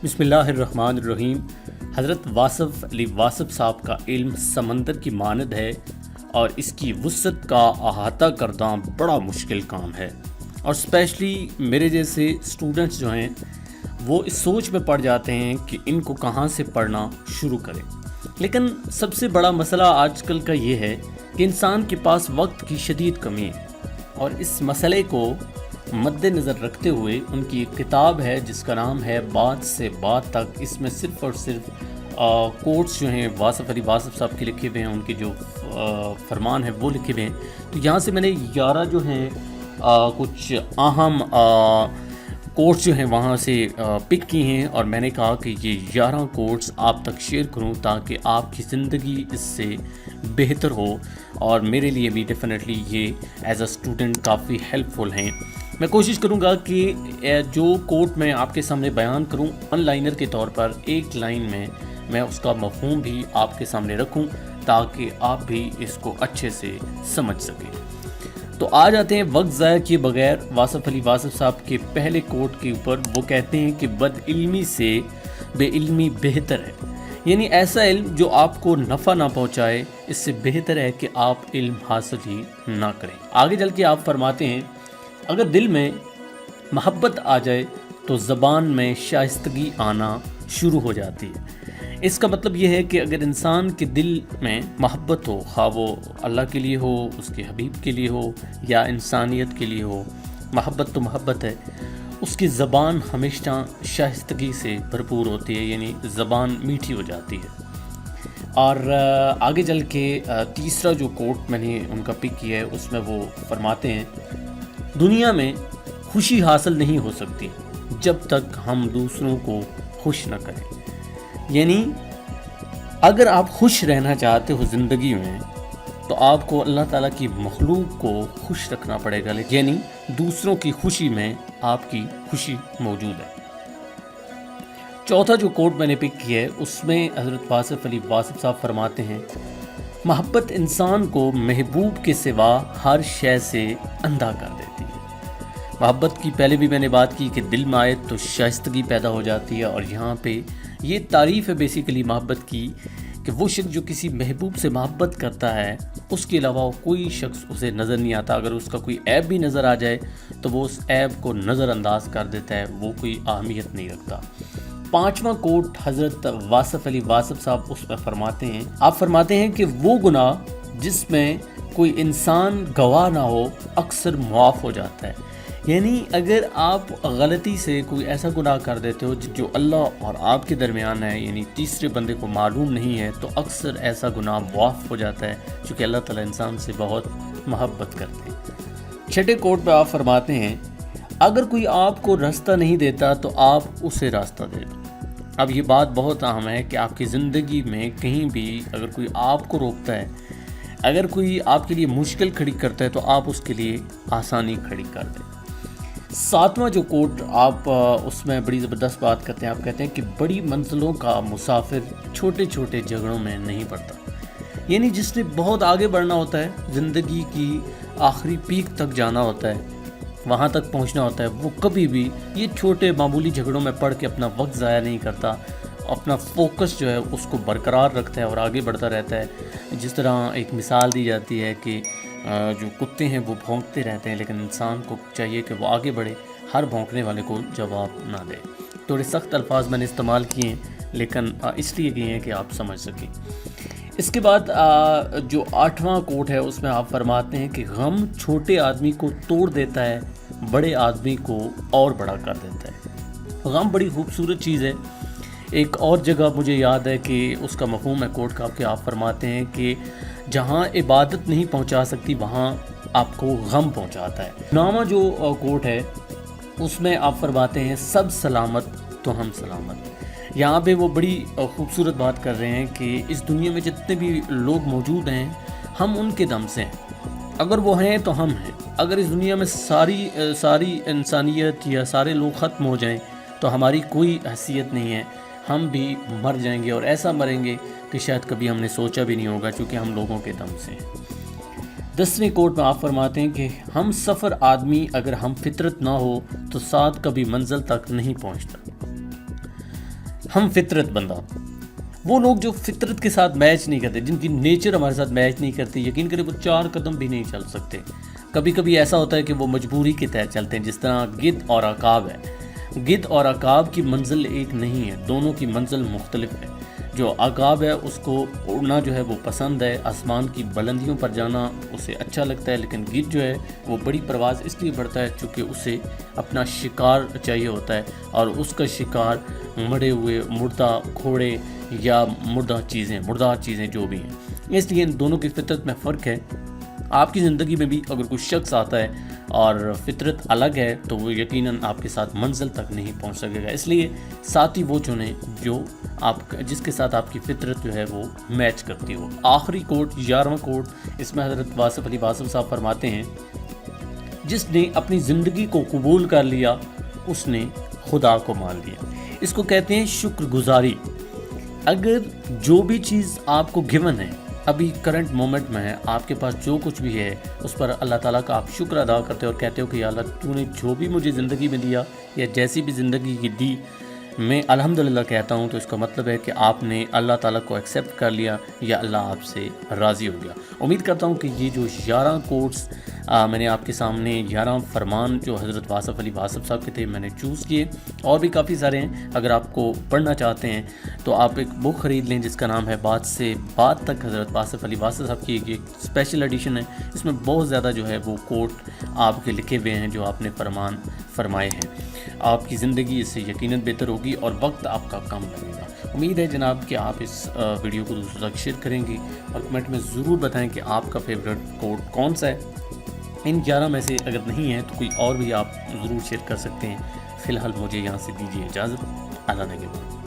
بسم اللہ الرحمن الرحیم۔ حضرت واصف علی واصف صاحب کا علم سمندر کی مانند ہے اور اس کی وسعت کا احاطہ کرنا بڑا مشکل کام ہے، اور اسپیشلی میرے جیسے اسٹوڈنٹس جو ہیں وہ اس سوچ میں پڑ جاتے ہیں کہ ان کو کہاں سے پڑھنا شروع کریں۔ لیکن سب سے بڑا مسئلہ آج کل کا یہ ہے کہ انسان کے پاس وقت کی شدید کمی ہے، اور اس مسئلے کو مد نظر رکھتے ہوئے ان کی ایک کتاب ہے جس کا نام ہے بات سے بات تک۔ اس میں صرف اور صرف کوٹس جو ہیں واصف علی واصف صاحب کے لکھے ہوئے ہیں، ان کے جو فرمان ہیں وہ لکھے ہوئے ہیں۔ تو یہاں سے میں نے 11 جو ہیں کچھ اہم کوٹس جو ہیں وہاں سے پک کی ہیں، اور میں نے کہا کہ یہ 11 کوٹس آپ تک شیئر کروں تاکہ آپ کی زندگی اس سے بہتر ہو، اور میرے لیے بھی ڈیفینیٹلی یہ ایز اے اسٹوڈنٹ کافی ہیلپ فل ہیں۔ میں کوشش کروں گا کہ جو کوٹ میں آپ کے سامنے بیان کروں ون لائنر کے طور پر، ایک لائن میں اس کا مفہوم بھی آپ کے سامنے رکھوں تاکہ آپ بھی اس کو اچھے سے سمجھ سکیں۔ تو آ جاتے ہیں وقت ضائع کیے بغیر واصف علی واصف صاحب کے پہلے کوٹ کے اوپر۔ وہ کہتے ہیں کہ بد علمی سے بے علمی بہتر ہے، یعنی ایسا علم جو آپ کو نفع نہ پہنچائے، اس سے بہتر ہے کہ آپ علم حاصل ہی نہ کریں۔ آگے چل کے آپ فرماتے ہیں اگر دل میں محبت آ جائے تو زبان میں شائستگی آنا شروع ہو جاتی ہے۔ اس کا مطلب یہ ہے کہ اگر انسان کے دل میں محبت ہو، خواہ وہ اللہ کے لیے ہو، اس کے حبیب کے لیے ہو، یا انسانیت کے لیے ہو، محبت تو محبت ہے، اس کی زبان ہمیشہ شائستگی سے بھرپور ہوتی ہے، یعنی زبان میٹھی ہو جاتی ہے۔ اور آگے چل کے تیسرا جو کوٹ میں نے ان کا پک کیا ہے، اس میں وہ فرماتے ہیں دنیا میں خوشی حاصل نہیں ہو سکتی جب تک ہم دوسروں کو خوش نہ کریں، یعنی اگر آپ خوش رہنا چاہتے ہو زندگی میں تو آپ کو اللہ تعالیٰ کی مخلوق کو خوش رکھنا پڑے گا، یعنی دوسروں کی خوشی میں آپ کی خوشی موجود ہے۔ چوتھا جو کوٹ میں نے پک کیا ہے، اس میں حضرت واصف علی واصف صاحب فرماتے ہیں محبت انسان کو محبوب کے سوا ہر شے سے اندھا کر دیتی ہے۔ محبت کی پہلے بھی میں نے بات کی کہ دل میں آئے تو شائستگی پیدا ہو جاتی ہے، اور یہاں پہ یہ تعریف ہے بیسیکلی محبت کی کہ وہ شخص جو کسی محبوب سے محبت کرتا ہے اس کے علاوہ کوئی شخص اسے نظر نہیں آتا۔ اگر اس کا کوئی عیب بھی نظر آ جائے تو وہ اس عیب کو نظر انداز کر دیتا ہے، وہ کوئی اہمیت نہیں رکھتا۔ پانچواں کوٹ حضرت واصف علی واصف صاحب اس میں فرماتے ہیں، آپ فرماتے ہیں کہ وہ گناہ جس میں کوئی انسان گواہ نہ ہو اکثر معاف ہو جاتا ہے، یعنی اگر آپ غلطی سے کوئی ایسا گناہ کر دیتے ہو جو اللہ اور آپ کے درمیان ہے، یعنی تیسرے بندے کو معلوم نہیں ہے، تو اکثر ایسا گناہ معاف ہو جاتا ہے، چونکہ اللہ تعالیٰ انسان سے بہت محبت کرتے ہیں۔ چھٹے کوٹ پہ آپ فرماتے ہیں اگر کوئی آپ کو راستہ نہیں دیتا تو آپ اسے راستہ دے دو۔ اب یہ بات بہت اہم ہے کہ آپ کی زندگی میں کہیں بھی اگر کوئی آپ کو روکتا ہے، اگر کوئی آپ کے لیے مشکل کھڑی کرتا ہے تو آپ اس کے لیے آسانی کھڑی کر دیں۔ ساتواں جو کوٹ آپ اس میں بڑی زبردست بات کرتے ہیں، آپ کہتے ہیں کہ بڑی منزلوں کا مسافر چھوٹے چھوٹے جھگڑوں میں نہیں پڑتا، یعنی جس نے بہت آگے بڑھنا ہوتا ہے، زندگی کی آخری پیک تک جانا ہوتا ہے، وہاں تک پہنچنا ہوتا ہے، وہ کبھی بھی یہ چھوٹے معمولی جھگڑوں میں پڑھ کے اپنا وقت ضائع نہیں کرتا، اپنا فوکس جو ہے اس کو برقرار رکھتا ہے اور آگے بڑھتا رہتا ہے۔ جس طرح ایک مثال دی جاتی ہے کہ جو کتے ہیں وہ بھونکتے رہتے ہیں، لیکن انسان کو چاہیے کہ وہ آگے بڑھے، ہر بھونکنے والے کو جواب نہ دے۔ تھوڑے سخت الفاظ میں نے استعمال کیے ہیں، لیکن اس لیے کیے ہیں کہ آپ سمجھ سکیں۔ اس کے بعد جو 8واں کوٹ ہے اس میں آپ فرماتے ہیں کہ غم چھوٹے آدمی کو توڑ دیتا ہے، بڑے آدمی کو اور بڑا کر دیتا ہے۔ غم بڑی خوبصورت چیز ہے۔ ایک اور جگہ مجھے یاد ہے کہ اس کا مفہوم ہے کوٹ کا کہ آپ فرماتے ہیں کہ جہاں عبادت نہیں پہنچا سکتی وہاں آپ کو غم پہنچاتا ہے۔ 9واں جو کوٹ ہے اس میں آپ فرماتے ہیں سب سلامت تو ہم سلامت۔ یہاں پہ وہ بڑی خوبصورت بات کر رہے ہیں کہ اس دنیا میں جتنے بھی لوگ موجود ہیں ہم ان کے دم سے ہیں، اگر وہ ہیں تو ہم ہیں۔ اگر اس دنیا میں ساری انسانیت یا سارے لوگ ختم ہو جائیں تو ہماری کوئی حیثیت نہیں ہے، ہم بھی مر جائیں گے، اور ایسا مریں گے کہ شاید کبھی ہم نے سوچا بھی نہیں ہوگا، چونکہ ہم لوگوں کے دم سے ہیں۔ 10ویں کوٹ میں آپ فرماتے ہیں کہ ہم سفر آدمی اگر ہم فطرت نہ ہو تو ساتھ کبھی منزل تک نہیں پہنچتا۔ ہم فطرت بندہ، وہ لوگ جو فطرت کے ساتھ میچ نہیں کرتے، جن کی نیچر ہمارے ساتھ میچ نہیں کرتی، یقین کریں وہ 4 قدم بھی نہیں چل سکتے۔ کبھی کبھی ایسا ہوتا ہے کہ وہ مجبوری کے تحت چلتے ہیں، جس طرح گدھ اور عقاب ہے۔ گدھ اور عقاب کی منزل ایک نہیں ہے، دونوں کی منزل مختلف ہے۔ جو عقاب ہے اس کو اڑنا جو ہے وہ پسند ہے، آسمان کی بلندیوں پر جانا اسے اچھا لگتا ہے، لیکن گدھ جو ہے وہ بڑی پرواز اس لیے بڑھتا ہے چونکہ اسے اپنا شکار چاہیے ہوتا ہے، اور اس کا شکار مڑے ہوئے مردہ گھوڑے یا مردہ چیزیں جو بھی ہیں۔ اس لیے ان دونوں کی فطرت میں فرق ہے۔ آپ کی زندگی میں بھی اگر کوئی شخص آتا ہے اور فطرت الگ ہے تو وہ یقیناً آپ کے ساتھ منزل تک نہیں پہنچ سکے گا، اس لیے ساتھی وہ چنیں جو جس کے ساتھ آپ کی فطرت جو ہے وہ میچ کرتی ہو۔ آخری کوٹ 11واں کوٹ، اس میں حضرت واصف علی واصف صاحب فرماتے ہیں، جس نے اپنی زندگی کو قبول کر لیا اس نے خدا کو مان لیا۔ اس کو کہتے ہیں شکر گزاری۔ اگر جو بھی چیز آپ کو گیون ہے، ابھی کرنٹ مومنٹ میں ہے، آپ کے پاس جو کچھ بھی ہے اس پر اللہ تعالیٰ کا آپ شکر ادا کرتے ہو اور کہتے ہو کہ یا اللہ تو نے جو بھی مجھے زندگی میں دیا یا جیسی بھی زندگی کی دی میں الحمدللہ کہتا ہوں، تو اس کا مطلب ہے کہ آپ نے اللہ تعالیٰ کو ایکسیپٹ کر لیا یا اللہ آپ سے راضی ہو گیا۔ امید کرتا ہوں کہ یہ جو 11 کوٹس میں نے آپ کے سامنے 11 فرمان جو حضرت واصف علی واصف صاحب کے تھے میں نے چوز کیے، اور بھی کافی سارے ہیں۔ اگر آپ کو پڑھنا چاہتے ہیں تو آپ ایک بک خرید لیں جس کا نام ہے بات سے بات تک، حضرت واصف علی واصف صاحب کی ایک اسپیشل ایڈیشن ہے۔ اس میں بہت زیادہ جو ہے وہ کوٹ آپ کے لکھے ہوئے ہیں جو آپ نے فرمان فرمائے ہیں۔ آپ کی زندگی اس سے یقیناً بہتر ہوگی اور وقت آپ کا کم لگے گا۔ امید ہے جناب کہ آپ اس ویڈیو کو دوسروں تک شیئر کریں گے اور کمنٹ میں ضرور بتائیں کہ آپ کا فیوریٹ کوٹ کون سا ہے۔ ان 11 میں سے اگر نہیں ہے تو کوئی اور بھی آپ ضرور شیئر کر سکتے ہیں۔ فی الحال مجھے یہاں سے دیجیے اجازت۔ اللہ نگہبان۔